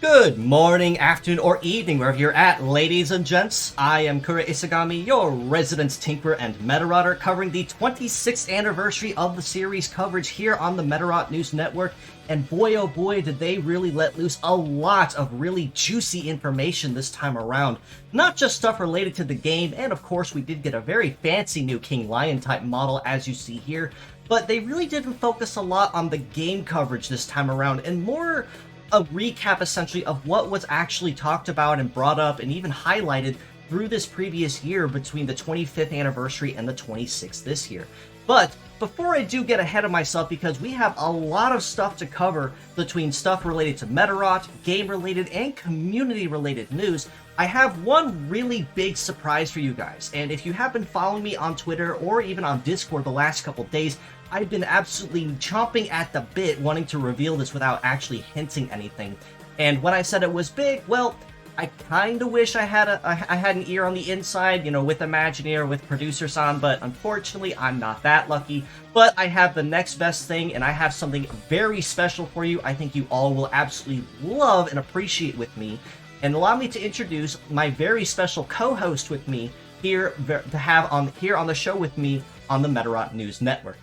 Good morning, afternoon, or evening, wherever you're at, ladies and gents. I am Kurojiri, your resident tinkerer and Medarotter, covering the 26th anniversary of the series coverage here on the Medarot News Network. And boy, oh boy, did they really let loose a lot of really juicy information this time around. Not just stuff related to the game, and of course we did get a very fancy new King Lion type model, as you see here, but they really didn't focus a lot on the game coverage this time around, and more a recap essentially of what was actually talked about and brought up and even highlighted through this previous year between the 25th anniversary and the 26th this year. But before I do get ahead of myself, because we have a lot of stuff to cover between stuff related to Medarot, game-related, and community-related news, I have one really big surprise for you guys. And if you have been following me on Twitter or even on Discord the last couple days, I've been absolutely chomping at the bit wanting to reveal this without actually hinting anything. And when I said it was big, well, I kind of wish I had an ear on the inside, you know, with Imagineer, with producers on, but unfortunately I'm not that lucky. But I have the next best thing, and I have something very special for you I think you all will absolutely love and appreciate with me. And allow me to introduce my very special co-host with me here to have on the show with me on the Medarot News Network.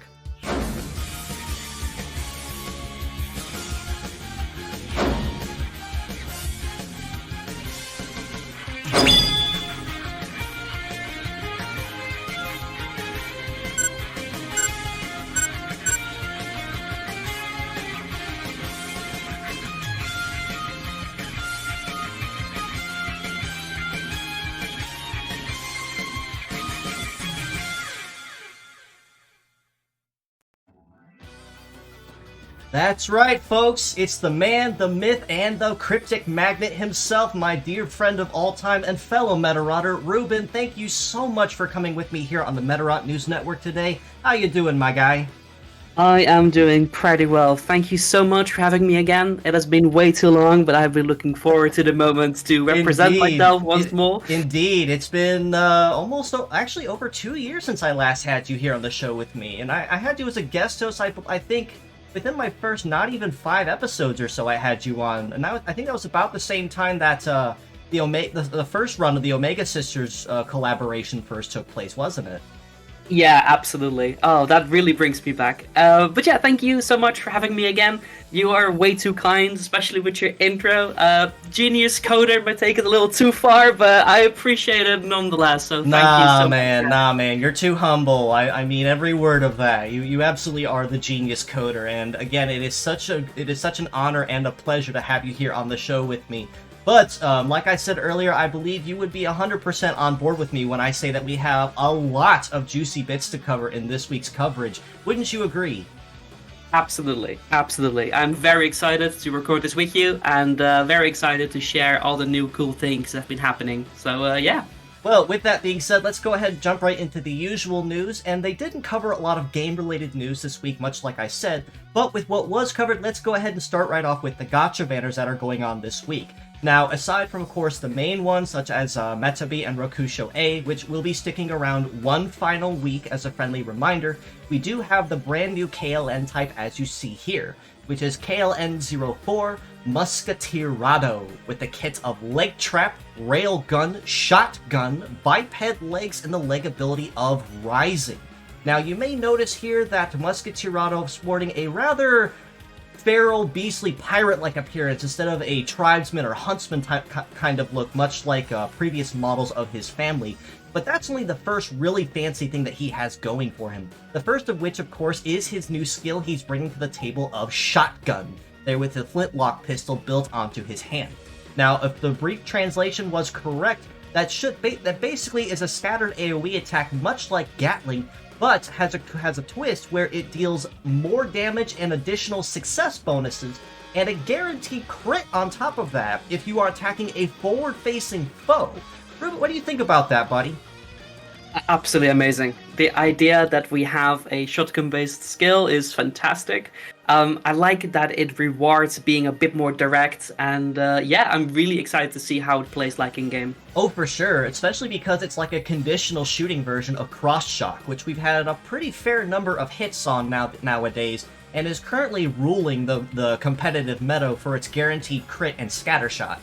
That's right, folks. It's the man, the myth, and the cryptic magnet himself, my dear friend of all time and fellow Medarotter, Ruben. Thank you so much for coming with me here on the Medarot News Network today. How you doing, my guy? I am doing pretty well. Thank you so much for having me again. It has been way too long, but I've been looking forward to the moment to represent myself once more. Indeed. It's been actually over 2 years since I last had you here on the show with me. And I had you as a guest host, I think, within my first not even 5 episodes or so I had you on. And I think that was about the same time that the first run of the Omega Sisters collaboration first took place, wasn't it? Yeah, absolutely. Oh, that really brings me back. But yeah, thank you so much for having me again. You are way too kind, especially with your intro. Genius coder might take it a little too far, but I appreciate it nonetheless. So thank you so much. Nah, man, you're too humble. I mean every word of that. You absolutely are the genius coder, and again, it is such an honor and a pleasure to have you here on the show with me. But, like I said earlier, I believe you would be 100% on board with me when I say that we have a lot of juicy bits to cover in this week's coverage. Wouldn't you agree? Absolutely, absolutely. I'm very excited to record this with you, and very excited to share all the new cool things that have been happening. So, yeah. Well, with that being said, let's go ahead and jump right into the usual news, and they didn't cover a lot of game-related news this week, much like I said, but with what was covered, let's go ahead and start right off with the gacha banners that are going on this week. Now, aside from, of course, the main ones, such as Metabee and Rokusho A, which will be sticking around one final week as a friendly reminder, we do have the brand new KLN type as you see here, which is KLN-04 Musketeerado, with the kit of Leg Trap, Railgun, Shotgun, Biped Legs, and the leg ability of Rising. Now, you may notice here that Musketeerado is sporting a rather feral, beastly, pirate-like appearance instead of a tribesman or huntsman type kind of look, much like previous models of his family. But that's only the first really fancy thing that he has going for him. The first of which, of course, is his new skill he's bringing to the table of Shotgun, there with the flintlock pistol built onto his hand. Now, if the brief translation was correct, that basically is a scattered AoE attack much like Gatling, but has a twist where it deals more damage and additional success bonuses, and a guaranteed crit on top of that if you are attacking a forward-facing foe, Ruben, what do you think about that, buddy? Absolutely amazing. The idea that we have a shotgun-based skill is fantastic. I like that it rewards being a bit more direct, and yeah, I'm really excited to see how it plays like in-game. Oh, for sure, especially because it's like a conditional shooting version of Cross Shock, which we've had a pretty fair number of hits on nowadays, and is currently ruling the competitive meta for its guaranteed crit and scatter shot.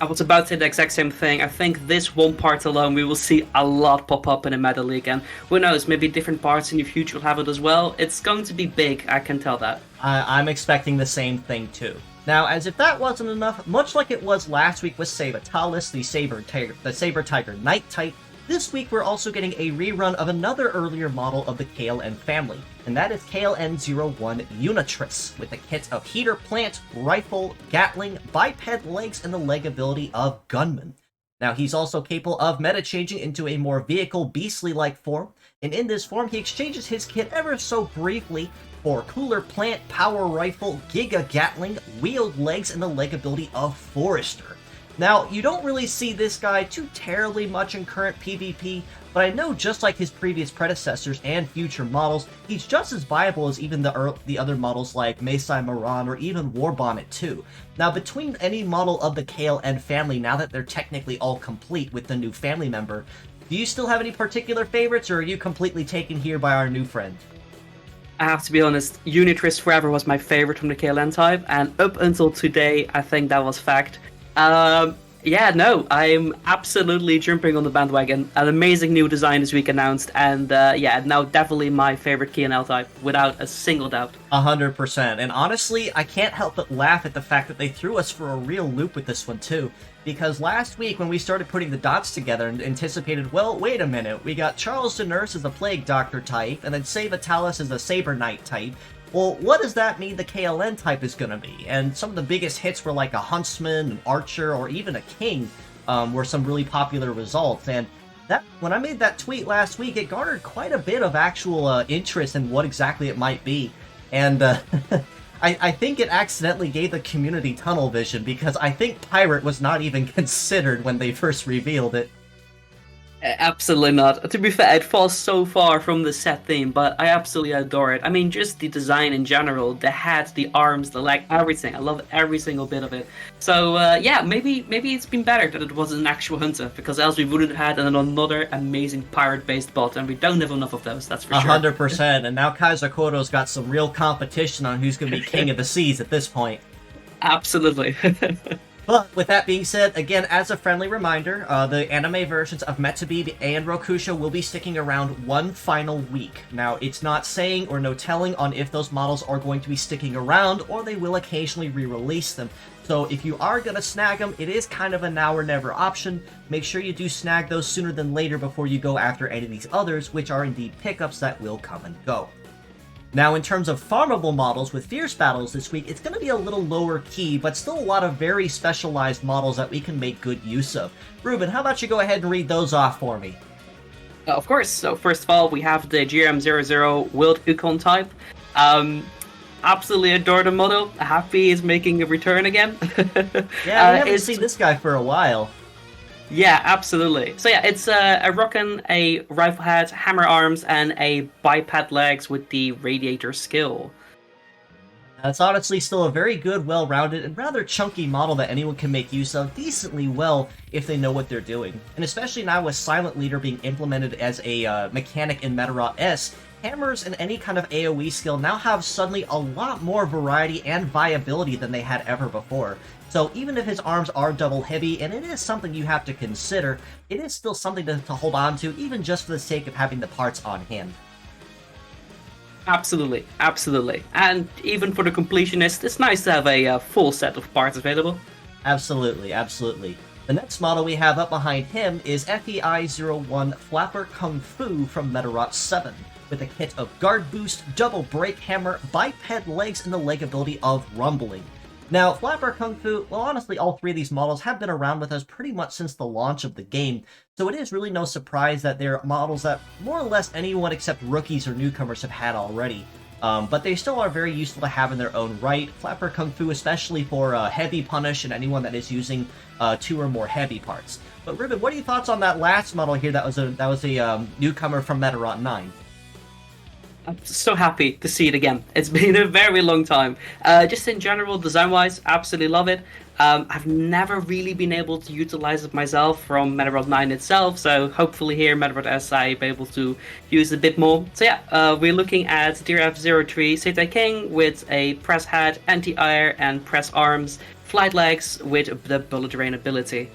I was about to say the exact same thing. I think this one part alone, we will see a lot pop up in the Medley again. Who knows, maybe different parts in the future will have it as well. It's going to be big, I can tell that. I'm expecting the same thing too. Now, as if that wasn't enough, much like it was last week with Sabatalis, the Saber Tiger Knight type, this week we're also getting a rerun of another earlier model of the KLN family, and that is KLN-01 Unitress, with a kit of heater plant, rifle, gatling, biped legs, and the leg ability of gunman. Now, he's also capable of meta-changing into a more vehicle beastly-like form, and in this form he exchanges his kit ever so briefly for cooler plant, power rifle, giga gatling, wheeled legs, and the leg ability of Forester. Now, you don't really see this guy too terribly much in current PvP, but I know just like his previous predecessors and future models, he's just as viable as even the other models like Meisai Maran or even Warbonnet 2. Now, between any model of the KLN family, now that they're technically all complete with the new family member, do you still have any particular favorites, or are you completely taken here by our new friend? I have to be honest, Unitress forever was my favorite from the KLN type, and up until today, I think that was fact. Yeah, no, I'm absolutely jumping on the bandwagon. An amazing new design this week announced, and yeah, now definitely my favorite KNL type, without a single doubt. 100%, and honestly, I can't help but laugh at the fact that they threw us for a real loop with this one too, because last week when we started putting the dots together and anticipated, well, wait a minute, we got Charles the Nurse as a Plague Doctor type, and then Sabatalis as a Saber Knight type. Well, what does that mean the KLN type is going to be? And some of the biggest hits were like a Huntsman, an Archer, or even a King were some really popular results. And that when I made that tweet last week, it garnered quite a bit of actual interest in what exactly it might be. And I think it accidentally gave the community tunnel vision, because I think Pirate was not even considered when they first revealed it. Absolutely not. To be fair, it falls so far from the set theme, but I absolutely adore it. I mean, just the design in general, the hat, the arms, the leg, everything. I love every single bit of it. So yeah, maybe it's been better that it wasn't an actual hunter, because else we wouldn't have had another amazing pirate-based bot, and we don't have enough of those, that's for sure. 100%, and now Kaiser Kodo's got some real competition on who's going to be king of the seas at this point. Absolutely. But with that being said, again, as a friendly reminder, the anime versions of Metabebe and Rokusha will be sticking around one final week. Now, it's not saying or no telling on if those models are going to be sticking around, or they will occasionally re-release them. So if you are going to snag them, it is kind of a now or never option. Make sure you do snag those sooner than later before you go after any of these others, which are indeed pickups that will come and go. Now, in terms of farmable models with Fierce Battles this week, it's going to be a little lower key, but still a lot of very specialized models that we can make good use of. Ruben, how about you go ahead and read those off for me? Of course. So first of all, we have the GM00 Wild Ukon type. Absolutely adore the model. Happy is making a return again. Yeah, we haven't seen this guy for a while. Yeah, absolutely. So yeah, it's a rockin', a rifle head, hammer arms, and a biped legs with the radiator skill. It's honestly still a very good, well-rounded, and rather chunky model that anyone can make use of decently well if they know what they're doing. And especially now with Silent Leader being implemented as a mechanic in Medarot S, hammers and any kind of AoE skill now have suddenly a lot more variety and viability than they had ever before. So even if his arms are double heavy, and it is something you have to consider, it is still something to hold on to, even just for the sake of having the parts on hand. Absolutely, absolutely. And even for the completionist, it's nice to have a full set of parts available. Absolutely, absolutely. The next model we have up behind him is FEI-01 Flapper Kung Fu from Medarot 7, with a kit of Guard Boost, Double Break Hammer, Biped Legs, and the leg ability of Rumbling. Now, Flapper Kung Fu, well, honestly, all three of these models have been around with us pretty much since the launch of the game, so it is really no surprise that they're models that more or less anyone except rookies or newcomers have had already. but they still are very useful to have in their own right. Flapper Kung Fu, especially for heavy punish and anyone that is using 2 or more heavy parts. But Ruben, what are your thoughts on that last model here? That was a newcomer from Medarot 9. I'm so happy to see it again. It's been a very long time. Just in general, design-wise, absolutely love it. I've never really been able to utilize it myself from Medarot 9 itself, so hopefully here, Medarot S, I'll be able to use it a bit more. So yeah, we're looking at DRF-03 Seitai King with a press head, anti-air, and press arms, flight legs with the bullet drain ability.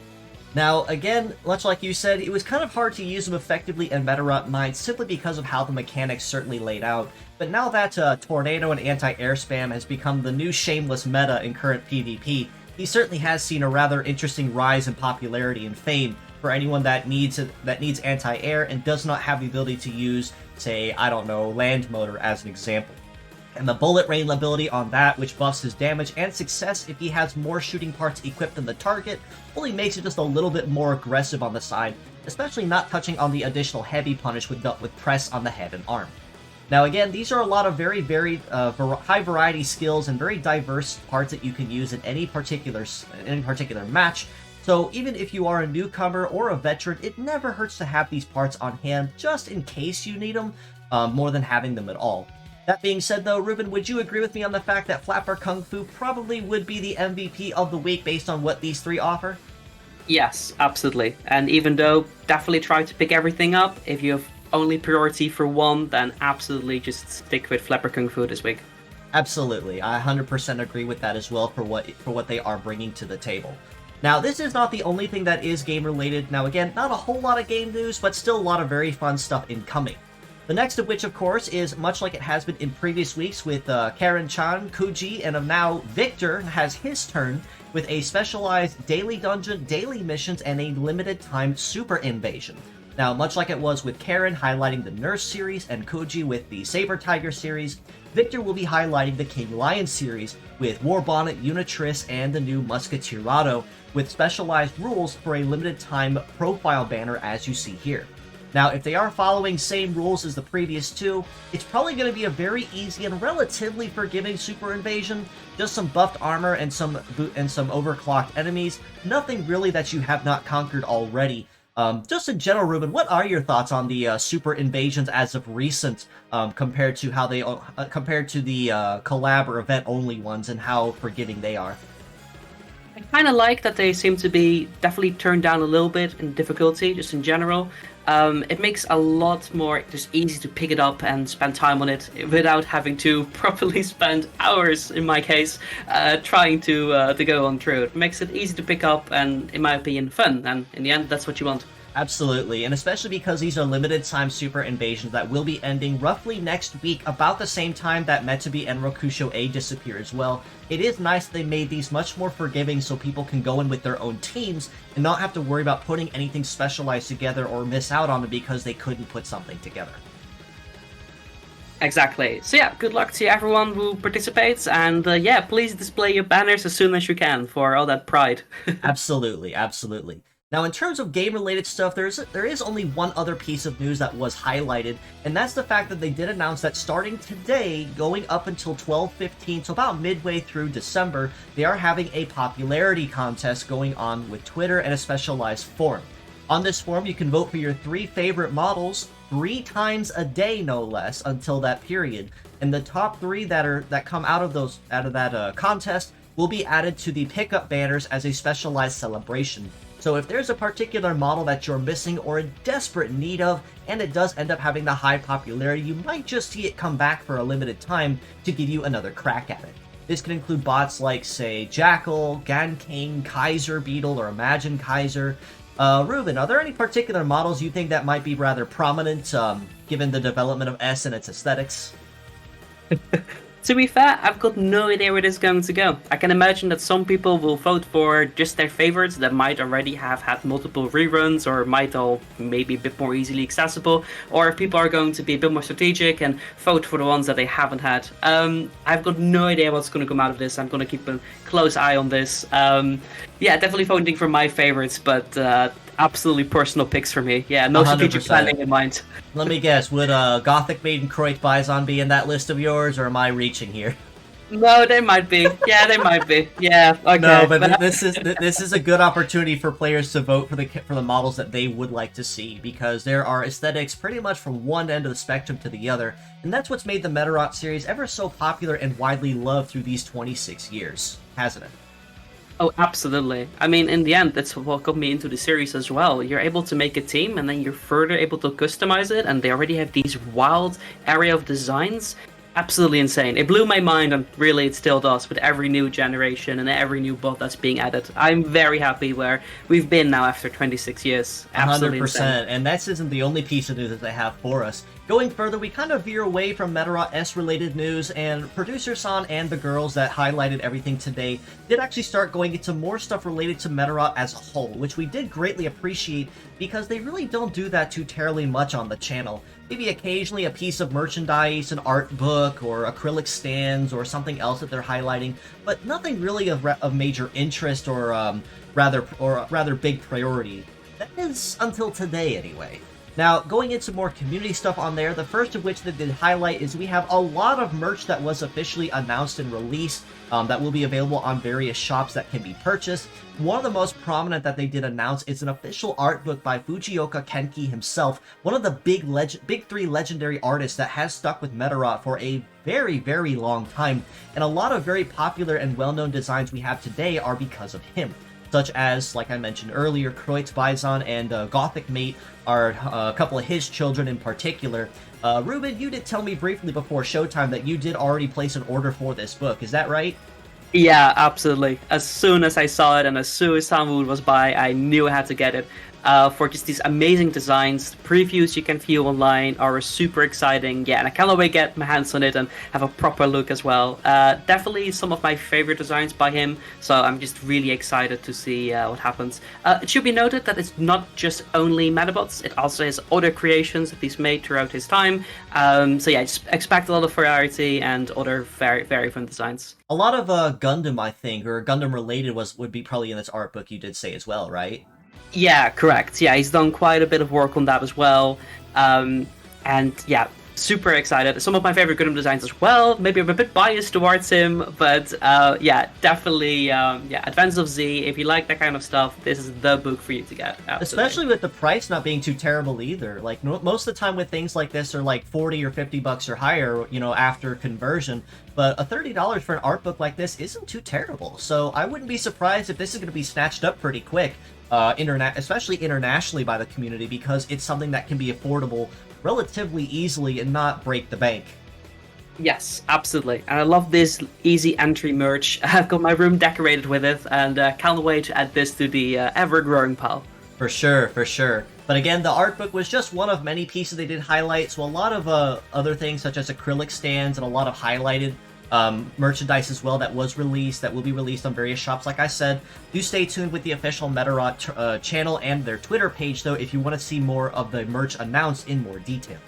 Now, again, much like you said, it was kind of hard to use them effectively in Medarot 9 simply because of how the mechanics certainly laid out. But now that Tornado and Anti-Air Spam has become the new shameless meta in current PvP, he certainly has seen a rather interesting rise in popularity and fame for anyone that needs anti-air and does not have the ability to use, say, I don't know, Land Motor as an example. And the bullet rain ability on that, which buffs his damage and success if he has more shooting parts equipped in the target, only makes it just a little bit more aggressive on the side, especially not touching on the additional heavy punish with press on the head and arm. Now again, these are a lot of very high variety skills and very diverse parts that you can use in any particular match. So even if you are a newcomer or a veteran, it never hurts to have these parts on hand just in case you need them, more than having them at all. That being said though, Ruben, would you agree with me on the fact that Flapper Kung Fu probably would be the MVP of the week based on what these 3 offer? Yes, absolutely. And even though, definitely try to pick everything up. If you have only priority for one, then absolutely just stick with Flapper Kung Fu this week. Absolutely, I 100% agree with that as well for what they are bringing to the table. Now, this is not the only thing that is game-related. Now again, not a whole lot of game news, but still a lot of very fun stuff incoming. The next of which, of course, is much like it has been in previous weeks with Karen-chan, Kuji, and now Victor has his turn with a specialized daily dungeon, daily missions, and a limited-time super invasion. Now, much like it was with Karen highlighting the Nurse series and Kuji with the Saber Tiger series, Victor will be highlighting the King Lion series with Warbonnet, Unitrice, and the new Musketeerado with specialized rules for a limited-time profile banner as you see here. Now, if they are following same rules as the previous 2, it's probably going to be a very easy and relatively forgiving super invasion. Just some buffed armor and some overclocked enemies. Nothing really that you have not conquered already. Just in general, Ruben, what are your thoughts on the super invasions as of recent, compared to how they compared to the collab or event only ones and how forgiving they are? I kind of like that they seem to be definitely turned down a little bit in difficulty, just in general. It makes a lot more just easy to pick it up and spend time on it without having to properly spend hours, in my case, trying to go on through. It makes it easy to pick up and, in my opinion, fun. And in the end, that's what you want. Absolutely, and especially because these are limited-time super invasions that will be ending roughly next week, about the same time that Metebi and Rokusho A disappear as well. It is nice they made these much more forgiving so people can go in with their own teams and not have to worry about putting anything specialized together or miss out on it because they couldn't put something together. Exactly. So yeah, good luck to everyone who participates, and yeah, please display your banners as soon as you can for all that pride. Absolutely, absolutely. Now, in terms of game-related stuff, there is only one other piece of news that was highlighted, and that's the fact that they did announce that starting today, going up until 12/15, so about midway through December, they are having a popularity contest going on with Twitter and a specialized forum. On this forum, you can vote for your 3 favorite models 3 times a day, no less, until that period. And the top 3 that come out of that contest will be added to the pickup banners as a specialized celebration. So if there's a particular model that you're missing or in desperate need of, and it does end up having the high popularity, you might just see it come back for a limited time to give you another crack at it. This can include bots like, say, Jackal, Gan King, Kaiser Beetle, or Imagine Kaiser. Ruben, are there any particular models you think that might be rather prominent, given the development of S and its aesthetics? To be fair, I've got no idea where this is going to go. I can imagine that some people will vote for just their favorites that might already have had multiple reruns or might all maybe a bit more easily accessible, or if people are going to be a bit more strategic and vote for the ones that they haven't had. I've got no idea what's going to come out of this. I'm going to keep a close eye on this. Yeah, definitely voting for my favorites, but absolutely personal picks for me. Yeah, no strategic 100%. planning in mind. Let me guess, would Gothic Maiden Croit Bison be in that list of yours, or am I reaching here? No, they might be. Yeah, they might be. Yeah, okay. No, but this is a good opportunity for players to vote for the models that they would like to see, because there are aesthetics pretty much from one end of the spectrum to the other, and that's what's made the Medarot series ever so popular and widely loved through these 26 years, hasn't it? Oh, absolutely. I mean, in the end, that's what got me into the series as well. You're able to make a team, and then you're further able to customize it, and they already have these wild area of designs. Absolutely insane. It blew my mind, and really it still does, with every new generation and every new build that's being added. I'm very happy where we've been now after 26 years. Absolutely 100%, insane. and this isn't the only piece of news that they have for us. Going further, we kind of veer away from Medarot S related news, and producer San and the girls that highlighted everything today did actually start going into more stuff related to Medarot as a whole, which we did greatly appreciate because they really don't do that too terribly much on the channel. Maybe occasionally a piece of merchandise, an art book, or acrylic stands, or something else that they're highlighting, but nothing really of major interest or rather big priority. That is until today, anyway. Now, going into more community stuff on there, the first of which they did highlight is we have a lot of merch that was officially announced and released that will be available on various shops that can be purchased. One of the most prominent that they did announce is an official art book by Fujioka Kenki himself, one of the big three legendary artists that has stuck with Medarot for a very, very long time, and a lot of very popular and well-known designs we have today are because of him. Such as, like I mentioned earlier, Croix Bison and Gothic Mate are a couple of his children in particular. Ruben, you did tell me briefly before showtime that you did already place an order for this book, is that right? Yeah, absolutely. As soon as I saw it and as soon as Samwood was by, I knew I had to get it. For just these amazing designs. The previews you can view online are super exciting. Yeah, and I cannot wait to get my hands on it and have a proper look as well. Definitely some of my favorite designs by him, so I'm just really excited to see what happens. It should be noted that it's not just only Metabots, it also has other creations that he's made throughout his time. So yeah, just expect a lot of variety and other very, very fun designs. A lot of Gundam, I think, or Gundam related would be probably in this art book, you did say as well, right? Yeah, correct. Yeah, he's done quite a bit of work on that as well. And yeah, super excited. Some of my favorite Gundam designs as well. Maybe I'm a bit biased towards him, but yeah, definitely, yeah, Advance of Z. If you like that kind of stuff, this is the book for you to get. Absolutely. Especially with the price not being too terrible either. Like most of the time with things like this are like 40 or 50 bucks or higher, you know, after conversion. But a $30 for an art book like this isn't too terrible. So I wouldn't be surprised if this is going to be snatched up pretty quick. Especially internationally by the community, because it's something that can be affordable relatively easily and not break the bank. Yes, absolutely. And I love this easy entry merch. I've got my room decorated with it, and can't wait to add this to the ever-growing pile. For sure, for sure. But again, the art book was just one of many pieces they did highlight, so a lot of other things such as acrylic stands and a lot of highlighted merchandise as well that will be released on various shops. Like I said, do stay tuned with the official Medarot channel and their Twitter page, though, if you want to see more of the merch announced in more detail.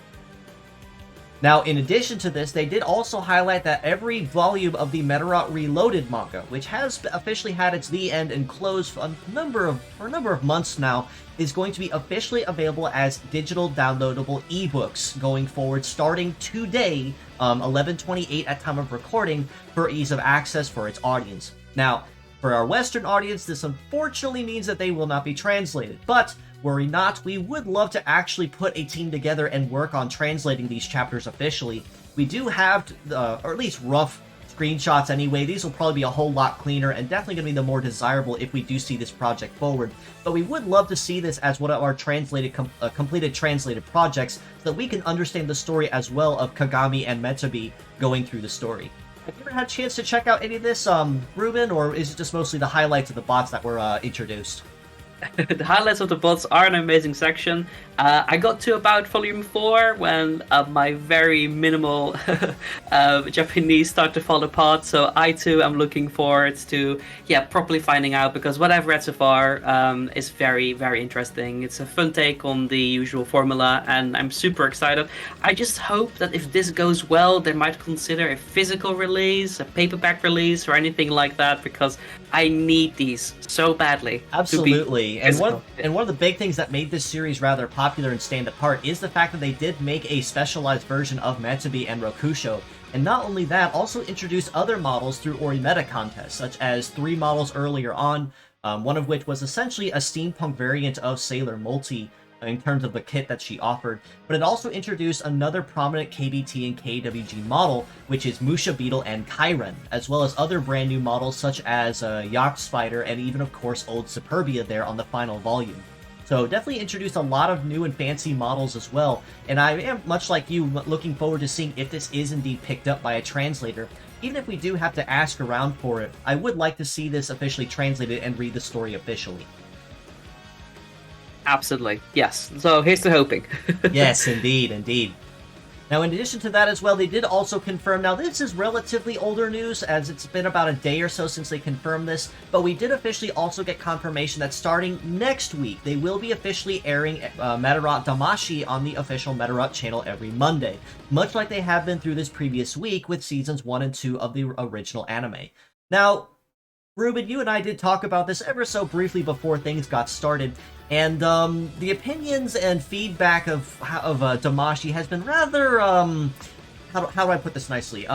Now, in addition to this, they did also highlight that every volume of the Medarot Reloaded manga, which has officially had its the end and close for a number of months now, is going to be officially available as digital downloadable ebooks going forward, starting today, 11/28 at time of recording, for ease of access for its audience. Now, for our Western audience, this unfortunately means that they will not be translated, but worry not, we would love to actually put a team together and work on translating these chapters officially. We do have, or at least rough screenshots anyway. These will probably be a whole lot cleaner and definitely going to be the more desirable if we do see this project forward. But we would love to see this as one of our completed translated projects, so that we can understand the story as well of Kagami and Metabi going through the story. Have you ever had a chance to check out any of this, Ruben, or is it just mostly the highlights of the bots that were introduced? The highlights of the bots are an amazing section. I got to about volume 4 when my very minimal Japanese start to fall apart. So I too am looking forward to properly finding out, because what I've read so far is very, very interesting. It's a fun take on the usual formula, and I'm super excited. I just hope that if this goes well, they might consider a physical release, a paperback release, or anything like that, because I need these so badly. Absolutely. And one of the big things that made this series rather popular and stand apart is the fact that they did make a specialized version of Metabi and Rokusho. And not only that, also introduced other models through Orimeta contests, such as 3 models earlier on, one of which was essentially a steampunk variant of Sailor Multi, in terms of the kit that she offered, but it also introduced another prominent KBT and KWG model, which is Musha Beetle and Kyren, as well as other brand new models such as Yacht Spider and even, of course, Old Superbia there on the final volume. So definitely introduced a lot of new and fancy models as well, and I am, much like you, looking forward to seeing if this is indeed picked up by a translator. Even if we do have to ask around for it, I would like to see this officially translated and read the story officially. Absolutely, yes. So here's to hoping. Yes, indeed. Now, in addition to that as well, they did also confirm, now this is relatively older news, as it's been about a day or so since they confirmed this, but we did officially also get confirmation that starting next week, they will be officially airing Medarot Damashi on the official Medarot channel every Monday, much like they have been through this previous week with seasons 1 and 2 of the original anime. Now, Ruben, you and I did talk about this ever so briefly before things got started, and the opinions and feedback of Damashi has been rather, how do I put this nicely,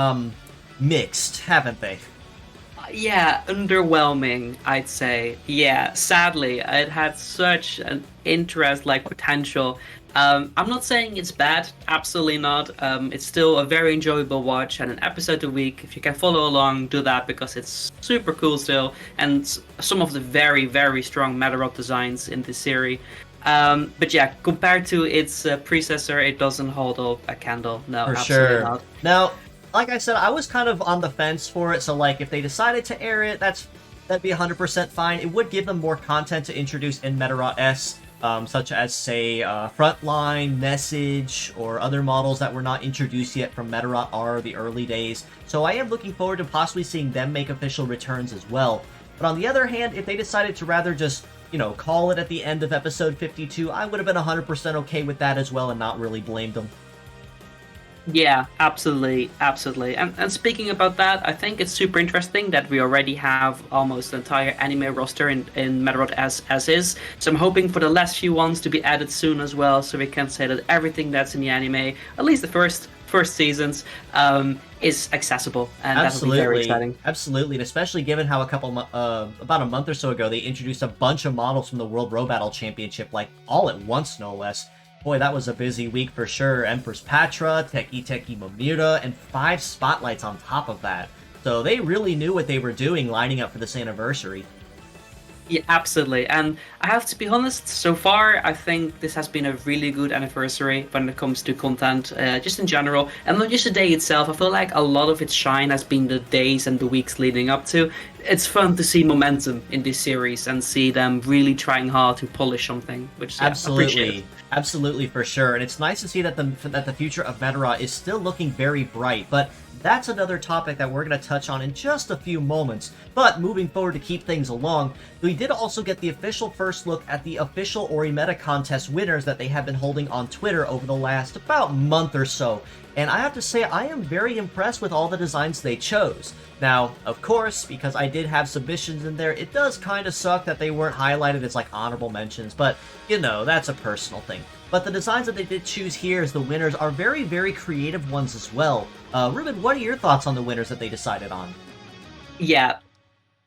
mixed, haven't they? Yeah, underwhelming, I'd say. Yeah, sadly, it had such an potential. I'm not saying it's bad, absolutely not. It's still a very enjoyable watch and an episode a week. If you can follow along, do that, because it's super cool still, and some of the very, very strong Medarot designs in this series. But yeah, compared to its predecessor, it doesn't hold up a candle. No, for absolutely sure. not. Now, like I said, I was kind of on the fence for it, so like if they decided to air it, that'd be 100% fine. It would give them more content to introduce in Medarot S, such as, say, Frontline, Message, or other models that were not introduced yet from Medarot R, the early days. So I am looking forward to possibly seeing them make official returns as well. But on the other hand, if they decided to rather just, call it at the end of episode 52, I would have been 100% okay with that as well and not really blamed them. Yeah, absolutely. And speaking about that, I think it's super interesting that we already have almost the entire anime roster in Medarot S as is. So I'm hoping for the last few ones to be added soon as well, so we can say that everything that's in the anime, at least the first seasons, is accessible, and that will be very exciting. Absolutely, and especially given how about a month or so ago, they introduced a bunch of models from the World Row Battle Championship, like all at once, no less. Boy, that was a busy week for sure. Empress Patra, Teki Momura, and 5 spotlights on top of that. So they really knew what they were doing lining up for this anniversary. Yeah, absolutely. And I have to be honest, so far, I think this has been a really good anniversary when it comes to content, just in general. And not just the day itself, I feel like a lot of its shine has been the days and the weeks leading up to. It's fun to see momentum in this series and see them really trying hard to polish something, which I appreciate. Absolutely, for sure. And it's nice to see that the future of Medarot is still looking very bright, but that's another topic that we're going to touch on in just a few moments. But moving forward to keep things along, we did also get the official first look at the official Orimeta contest winners that they have been holding on Twitter over the last about month or so. And I have to say, I am very impressed with all the designs they chose. Now, of course, because I did have submissions in there, it does kind of suck that they weren't highlighted as like honorable mentions, but that's a personal thing. But the designs that they did choose here as the winners are very, very creative ones as well. Ruben, what are your thoughts on the winners that they decided on? Yeah,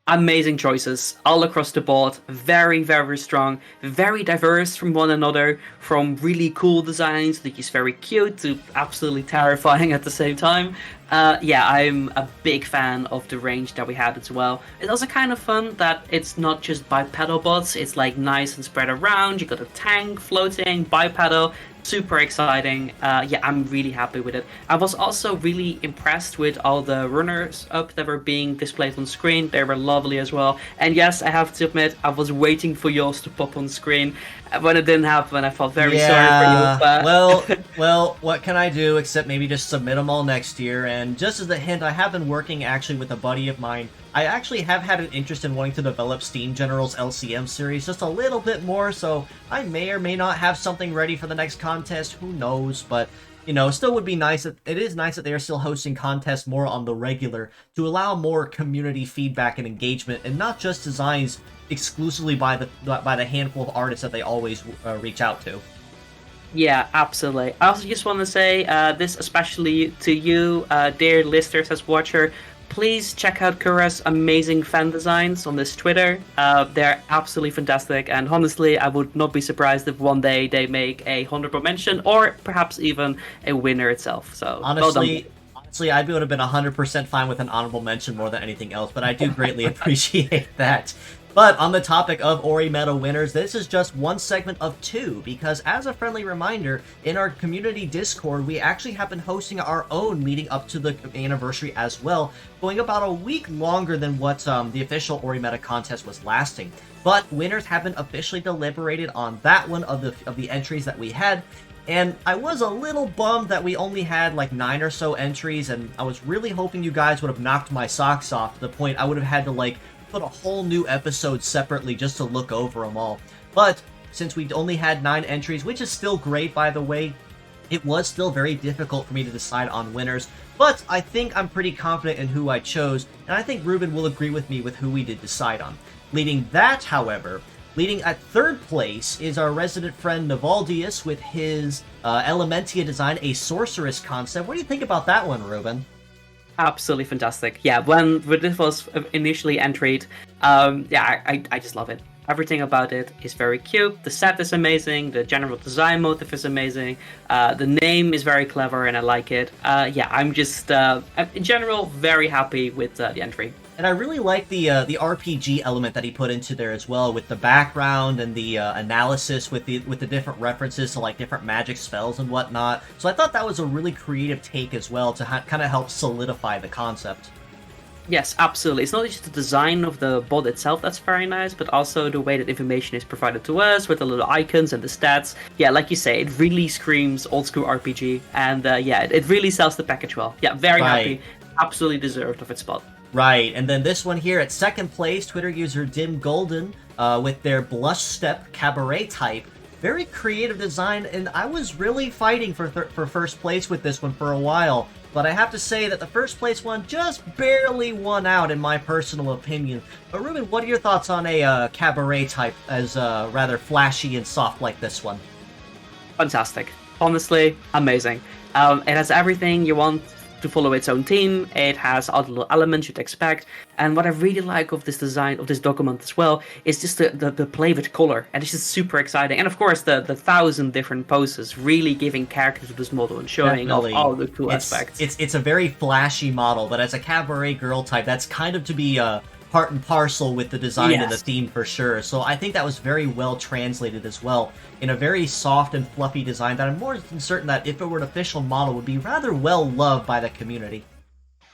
amazing choices all across the board. Very, very strong, very diverse from one another, from really cool designs that is very cute to absolutely terrifying at the same time. Yeah, I'm a big fan of the range that we had as well. It's also kind of fun that it's not just bipedal bots, it's like nice and spread around. You got a tank floating, bipedal, super exciting. Yeah, I'm really happy with it. I was also really impressed with all the runners up that were being displayed on screen. They were lovely as well. And yes, I have to admit, I was waiting for yours to pop on screen. When it didn't happen, I felt very sorry for you. But... well, what can I do except maybe just submit them all next year? And just as a hint, I have been working actually with a buddy of mine. I actually have had an interest in wanting to develop Steam General's LCM series just a little bit more, so I may or may not have something ready for the next contest, who knows, but, you know, still would be nice. It is nice that they are still hosting contests more on the regular to allow more community feedback and engagement, and not just designs exclusively by the handful of artists that they always reach out to. Yeah, absolutely. I also just want to say this especially to you, dear listeners as watcher. Please check out Kura's amazing fan designs on this Twitter. They're absolutely fantastic, and honestly, I would not be surprised if one day they make a honorable mention or perhaps even a winner itself. So honestly, I would have been 100% fine with an honorable mention more than anything else, but I do greatly appreciate that. But on the topic of Ori Meadow winners, this is just one segment of two, because as a friendly reminder, in our community Discord, we actually have been hosting our own meeting up to the anniversary as well, going about a week longer than what the official Ori Meta contest was lasting. But winners have been officially deliberated on that one of the entries that we had, and I was a little bummed that we only had like 9 or so entries, and I was really hoping you guys would have knocked my socks off to the point I would have had to like put a whole new episode separately just to look over them all. But since we only had 9 entries, which is still great by the way, it was still very difficult for me to decide on winners. But I think I'm pretty confident in who I chose, and I think Ruben will agree with me with who we did decide on. Leading at 3rd place is our resident friend Navaldius with his Elementia design, a sorceress concept. What do you think about that one, Ruben? Absolutely fantastic. Yeah, when this was initially entered, yeah, I just love it. Everything about it is very cute. The set is amazing. The general design motif is amazing. The name is very clever, and I like it. Yeah, I'm just in general very happy with the entry. And I really like the RPG element that he put into there as well, with the background and the analysis with the different references to like different magic spells and whatnot. So I thought that was a really creative take as well to kind of help solidify the concept. Yes, absolutely. It's not just the design of the bot itself that's very nice, but also the way that information is provided to us with the little icons and the stats. Yeah, like you say, it really screams old school RPG, and yeah, it really sells the package well. Yeah, very happy. Absolutely deserved of its spot. Right, and then this one here at 2nd place, Twitter user Dim Golden with their Blush Step Cabaret type. Very creative design, and I was really fighting for 1st place with this one for a while. But I have to say that the 1st place one just barely won out in my personal opinion. But Ruben, what are your thoughts on a Cabaret type as rather flashy and soft like this one? Fantastic. Honestly, amazing. It has everything you want to follow its own theme. It has all the little elements you'd expect, and what I really like of this design, of this document as well, is just the play with color, and it's just super exciting. And of course the 1,000 different poses really giving character to this model and showing off all the cool aspects. It's a very flashy model, but as a cabaret girl type, that's kind of to be part and parcel with the design and the theme for sure. So I think that was very well translated as well, in a very soft and fluffy design that I'm more than certain that if it were an official model would be rather well loved by the community.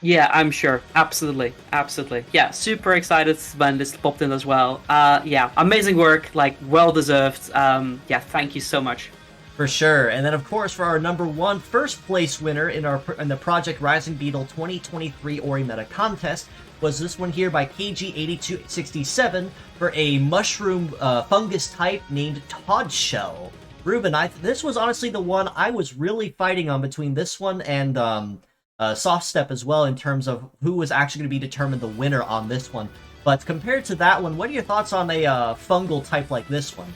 Yeah, I'm sure. Absolutely. Absolutely. Yeah, super excited when this popped in as well. Yeah, amazing work, like well deserved. Yeah, thank you so much. For sure. And then of course for our number 1 first place winner in the Project Rising Beetle 2023 Ori Meta contest was this one here by KG8267 for a mushroom fungus type named Todd Shell. Ruben, this was honestly the one I was really fighting on between this one and Soft Step as well, in terms of who was actually going to be determined the winner on this one. But compared to that one, what are your thoughts on a fungal type like this one?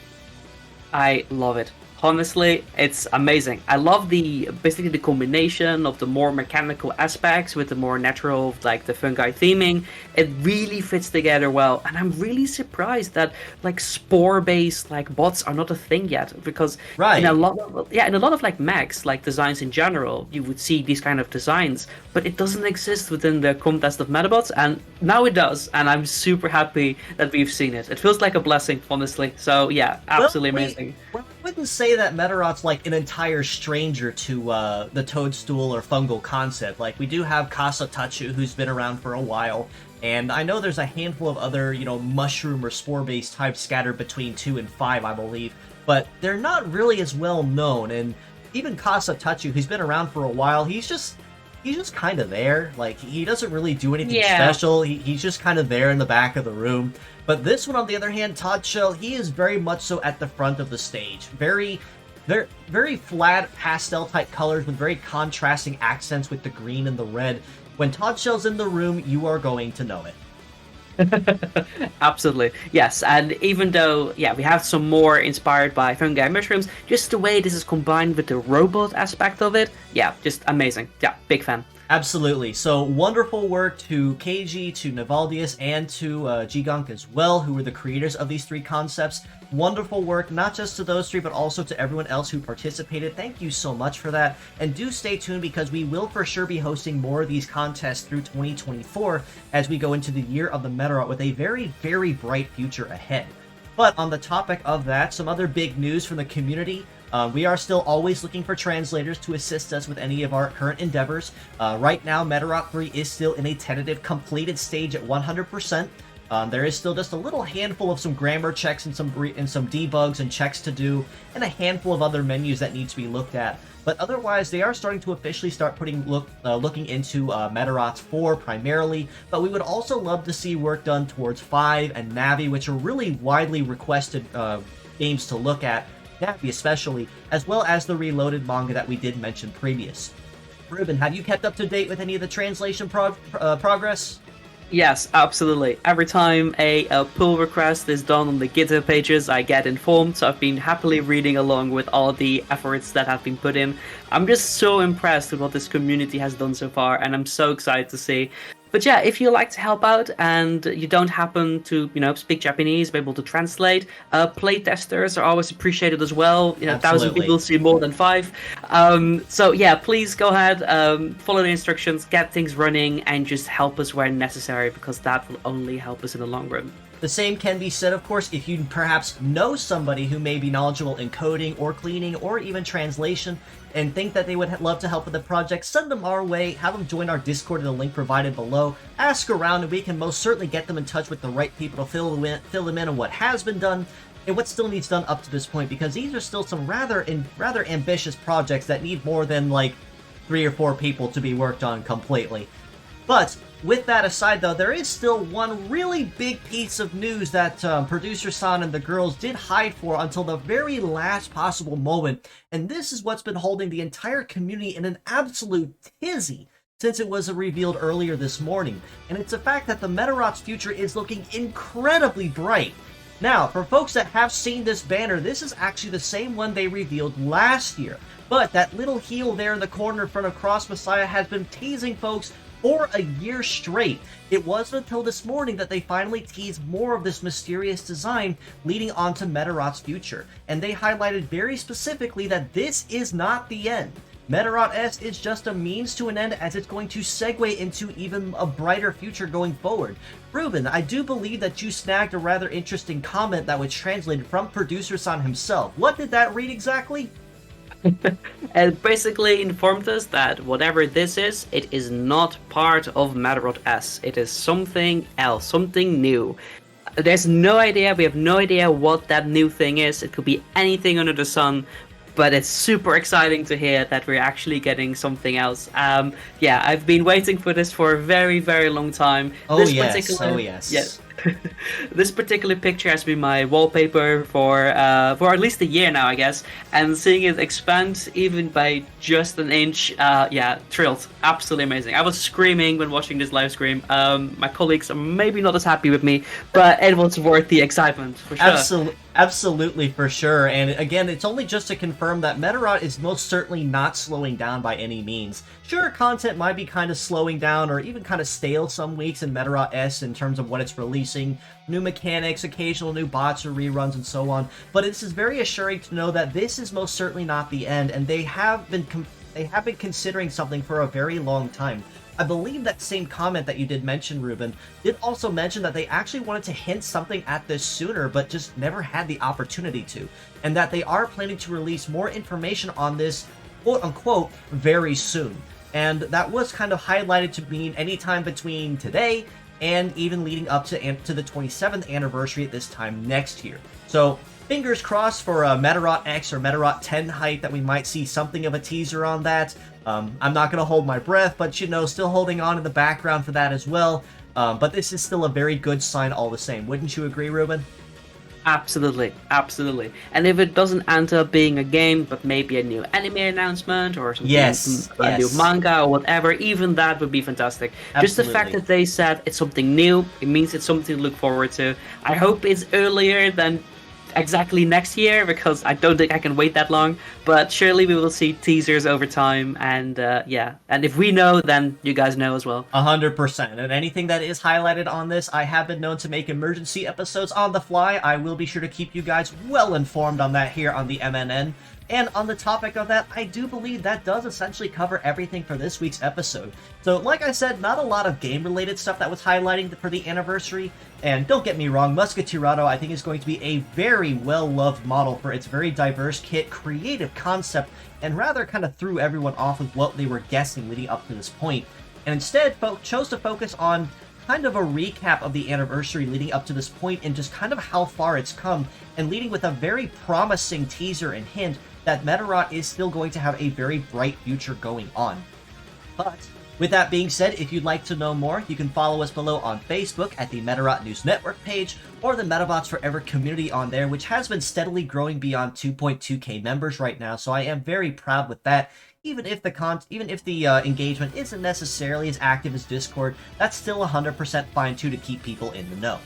I love it. Honestly, it's amazing. I love basically the combination of the more mechanical aspects with the more natural, like the fungi theming. It really fits together well, and I'm really surprised that like spore-based like bots are not a thing yet. Because Right. in a lot of like mechs, like designs in general, you would see these kind of designs, but it doesn't exist within the contest of Metabots, and now it does, and I'm super happy that we've seen it. It feels like a blessing, honestly. So yeah, absolutely amazing. I wouldn't say that Medarot's like an entire stranger to the toadstool or fungal concept. Like, we do have Kasatachu, who's been around for a while, and I know there's a handful of other, mushroom or spore-based types scattered between 2 and 5, I believe, but they're not really as well known. And even Kasatachu, who's been around for a while, he's just kind of there. Like, he doesn't really do anything special. He's just kind of there in the back of the room. But this one, on the other hand, Todd Shell, he is very much so at the front of the stage. Very flat pastel-type colors with very contrasting accents with the green and the red. When Todd Shell's in the room, you are going to know it. Absolutely, yes. And even though, we have some more inspired by fungi and mushrooms, just the way this is combined with the robot aspect of it, just amazing. Yeah, big fan. Absolutely. So, wonderful work to Keiji, to Navaldius, and to Gigunk as well, who were the creators of these 3 concepts. Wonderful work, not just to those 3, but also to everyone else who participated. Thank you so much for that. And do stay tuned, because we will for sure be hosting more of these contests through 2024 as we go into the year of the Medarot with a very, very bright future ahead. But on the topic of that, some other big news from the community. We are still always looking for translators to assist us with any of our current endeavors. Right now, Medarot 3 is still in a tentative completed stage at 100%. There is still just a little handful of some grammar checks and some debugs and checks to do, and a handful of other menus that need to be looked at. But otherwise, they are starting to officially start looking into Medarot 4 primarily, but we would also love to see work done towards 5 and Navi, which are really widely requested games to look at. Navi especially, as well as the Reloaded manga that we did mention previous. Ruben, have you kept up to date with any of the translation progress? Yes, absolutely. Every time a pull request is done on the GitHub pages, I get informed, so I've been happily reading along with all the efforts that have been put in. I'm just so impressed with what this community has done so far, and I'm so excited to see. But yeah, if you like to help out and you don't happen to, speak Japanese, be able to translate, playtesters are always appreciated as well. 1,000 people see more than 5. So yeah, please go ahead, follow the instructions, get things running, and just help us where necessary, because that will only help us in the long run. The same can be said, of course, if you perhaps know somebody who may be knowledgeable in coding or cleaning or even translation and think that they would love to help with the project. Send them our way, have them join our Discord in the link provided below, ask around, and we can most certainly get them in touch with the right people to fill them in on what has been done and what still needs done up to this point, because these are still some rather ambitious projects that need more than like 3 or 4 people to be worked on completely. But with that aside, though, there is still one really big piece of news that Producer San and the girls did hide for until the very last possible moment, and this is what's been holding the entire community in an absolute tizzy since it was revealed earlier this morning, and it's the fact that the Medarot's future is looking incredibly bright. Now, for folks that have seen this banner, this is actually the same one they revealed last year, but that little heel there in the corner in front of Cross Messiah has been teasing folks for a year straight. It wasn't until this morning that they finally teased more of this mysterious design leading on to Medarot's future, and they highlighted very specifically that this is not the end. Medarot S is just a means to an end, as it's going to segue into even a brighter future going forward. Ruben, I do believe that you snagged a rather interesting comment that was translated from Producer San himself. What did that read exactly? It basically informed us that whatever this is, it is not part of Medarot S. It is something else, something new. There's no idea, we have no idea what that new thing is. It could be anything under the sun, but it's super exciting to hear that we're actually getting something else. I've been waiting for this for a very, very long time. Yes. This particular picture has been my wallpaper for at least a year now, I guess, and seeing it expand even by just an inch, thrilled. Absolutely amazing. I was screaming when watching this live stream. My colleagues are maybe not as happy with me, but it was worth the excitement, for sure. Absolutely, for sure. And again, it's only just to confirm that Medarot is most certainly not slowing down by any means. Sure, content might be kind of slowing down or even kind of stale some weeks in Medarot S in terms of what it's releasing, new mechanics, occasional new bots or reruns, and so on. But this is very assuring to know that this is most certainly not the end, and they have been considering something for a very long time. I believe that same comment that you did mention, Ruben, did also mention that they actually wanted to hint something at this sooner, but just never had the opportunity to, and that they are planning to release more information on this, quote-unquote, very soon. And that was kind of highlighted to mean anytime between today and even leading up to the 27th anniversary at this time next year. So, fingers crossed for Medarot X or Medarot 10 hype that we might see something of a teaser on that. I'm not going to hold my breath, but still holding on in the background for that as well. But this is still a very good sign all the same. Wouldn't you agree, Ruben? Absolutely, absolutely. And if it doesn't end up being a game, but maybe a new anime announcement or something, a new manga or whatever, even that would be fantastic. Absolutely. Just the fact that they said it's something new, it means it's something to look forward to. I hope it's earlier than exactly next year, because I don't think I can wait that long, but surely we will see teasers over time, and and if we know, then you guys know as well. 100%. And anything that is highlighted on this, I have been known to make emergency episodes on the fly. I will be sure to keep you guys well informed on that here on the MNN. And on the topic of that, I do believe that does essentially cover everything for this week's episode. So, like I said, not a lot of game-related stuff that was highlighting for the anniversary. And don't get me wrong, Musketeerado I think is going to be a very well-loved model for its very diverse kit, creative concept, and rather kind of threw everyone off with what they were guessing leading up to this point. And instead, chose to focus on kind of a recap of the anniversary leading up to this point and just kind of how far it's come, and leading with a very promising teaser and hint that Medarot is still going to have a very bright future going on. But with that being said, if you'd like to know more, you can follow us below on Facebook at the Medarot News Network page, or the Metabots Forever community on there, which has been steadily growing beyond 2.2k members right now, so I am very proud with that. Even if the engagement isn't necessarily as active as Discord, that's still 100% fine too to keep people in the know.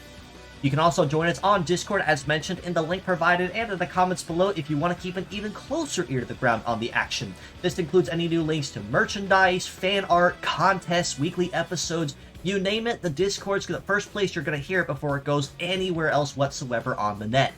You can also join us on Discord as mentioned in the link provided and in the comments below if you want to keep an even closer ear to the ground on the action. This includes any new links to merchandise, fan art, contests, weekly episodes, you name it. The Discord's the first place you're going to hear it before it goes anywhere else whatsoever on the net.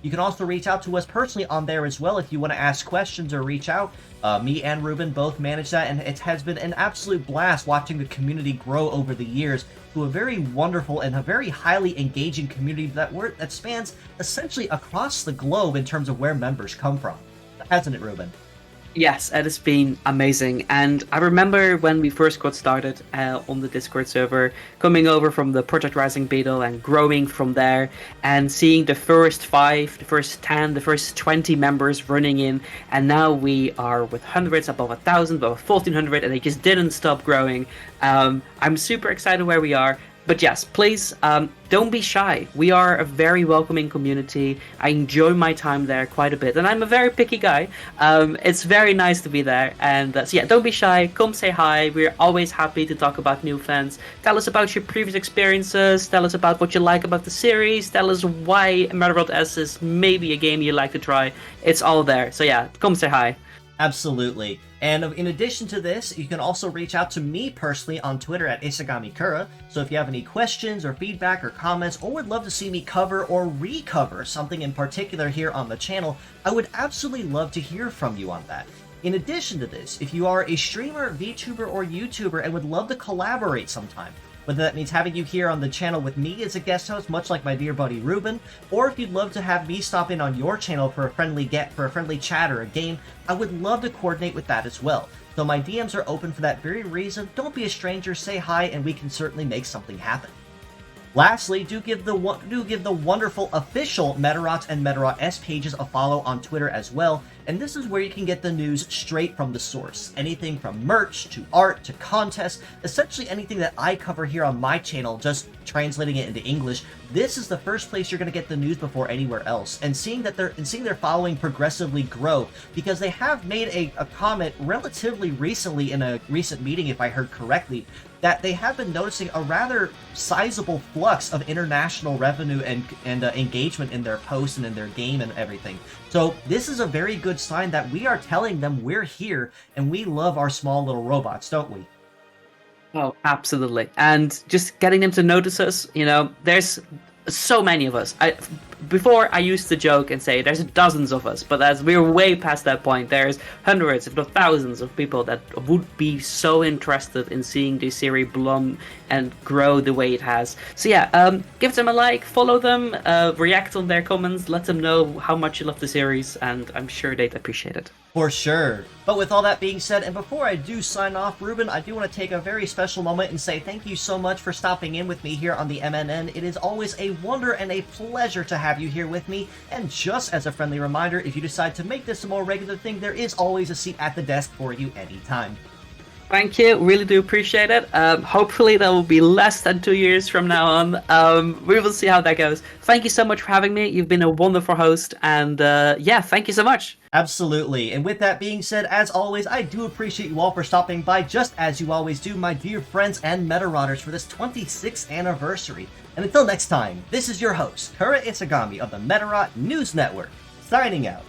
You can also reach out to us personally on there as well if you want to ask questions or reach out. Me and Ruben both manage that, and it has been an absolute blast watching the community grow over the years to a very wonderful and a very highly engaging community that spans essentially across the globe in terms of where members come from. Hasn't it, Ruben? Yes, it has been amazing. And I remember when we first got started on the Discord server, coming over from the Project Rising Beetle and growing from there, and seeing the first 5, the first 10, the first 20 members running in, and now we are with hundreds, above 1,000, above 1,400, and they just didn't stop growing. I'm super excited where we are. But yes, please, don't be shy. We are a very welcoming community. I enjoy my time there quite a bit, and I'm a very picky guy. It's very nice to be there, and so yeah, don't be shy. Come say hi. We're always happy to talk about new fans. Tell us about your previous experiences. Tell us about what you like about the series. Tell us why Medarot S is maybe a game you'd like to try. It's all there. So yeah, come say hi. Absolutely. And in addition to this, you can also reach out to me personally on Twitter at Isagamikura. So if you have any questions or feedback or comments, or would love to see me cover or recover something in particular here on the channel, I would absolutely love to hear from you on that. In addition to this, if you are a streamer, VTuber, or YouTuber and would love to collaborate sometime, whether that means having you here on the channel with me as a guest host, much like my dear buddy Ruben, or if you'd love to have me stop in on your channel for a friendly chat or a game, I would love to coordinate with that as well. So my DMs are open for that very reason. Don't be a stranger, say hi, and we can certainly make something happen. Lastly, do give the wonderful official Medarot and Medarot S pages a follow on Twitter as well, and this is where you can get the news straight from the source. Anything from merch, to art, to contests, essentially anything that I cover here on my channel, just translating it into English, this is the first place you're going to get the news before anywhere else. And seeing their following progressively grow, because they have made a comment relatively recently in a recent meeting, if I heard correctly, that they have been noticing a rather sizable flux of international revenue and engagement in their posts and in their game and everything. So this is a very good sign that we are telling them we're here and we love our small little robots, don't we? Oh, absolutely. And just getting them to notice us, there's so many of us. Before I used to joke and say there's dozens of us, but as we're way past that point, there's hundreds, if not thousands, of people that would be so interested in seeing this series bloom and grow the way it has. So yeah, give them a like, follow them, react on their comments, let them know how much you love the series, and I'm sure they'd appreciate it. For sure. But with all that being said, and before I do sign off, Ruben, I do want to take a very special moment and say thank you so much for stopping in with me here on the MNN. It is always a wonder and a pleasure to have you here with me. And just as a friendly reminder, if you decide to make this a more regular thing, there is always a seat at the desk for you anytime. Thank you, really do appreciate it. Hopefully that will be less than 2 years from now on. We will see how that goes. Thank you so much for having me. You've been a wonderful host, and yeah, thank you so much. Absolutely. And with that being said, as always, I do appreciate you all for stopping by, just as you always do, my dear friends and Medarotters, for this 26th anniversary. And until next time, this is your host, Kura Isagami of the Medarot News Network, signing out.